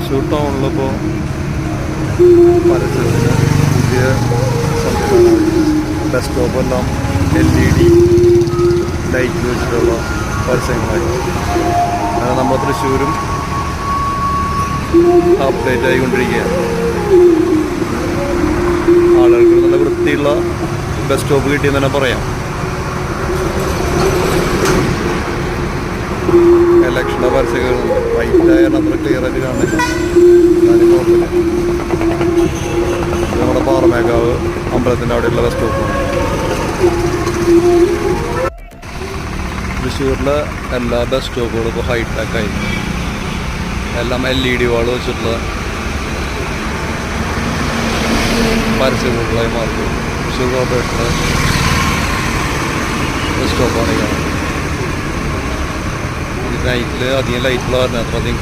തൃശ്ശൂർ ടൗണിലിപ്പോൾ പരസ്യത്തിന് പുതിയ സംവിധാനം bus സ്റ്റോപ്പെല്ലാം LED light വെച്ചിട്ടുള്ള പരസ്യങ്ങളായി. അങ്ങനെ നമ്മൾ തൃശ്ശൂരും അപ്ഡേറ്റ് ആയിക്കൊണ്ടിരിക്കുകയാണ്. ആളുകൾക്ക് നല്ല വൃത്തിയുള്ള ബസ് സ്റ്റോപ്പ് കിട്ടിയെന്ന് തന്നെ പറയാം. ഇലക്ഷൻ്റെ പരസ്യങ്ങളുണ്ട്. വൈകിട്ടായാലും അത്ര ക്ലിയർ ആയിട്ട് കാണില്ല, എന്നാലും കുഴപ്പമില്ല. നമ്മുടെ പാറമേക്കാവ് അമ്പലത്തിൻ്റെ അവിടെയുള്ള ബസ് സ്റ്റോപ്പാണ്. തൃശ്ശൂരിലെ എല്ലാ ബസ് സ്റ്റോപ്പുകളും ഇപ്പോൾ ഹൈടെക്കായി. എല്ലാം LED വാൾ വെച്ചിട്ടുള്ള പരസ്യങ്ങളായി മാറി. തൃശ്ശൂർ കോർപ്പറേഷൻ്റെ ബസ് സ്റ്റോപ്പാണ് ഈ കാണുന്നത്. നൈറ്റിൽ അധികം ലൈറ്റുള്ള കാരണം അധികം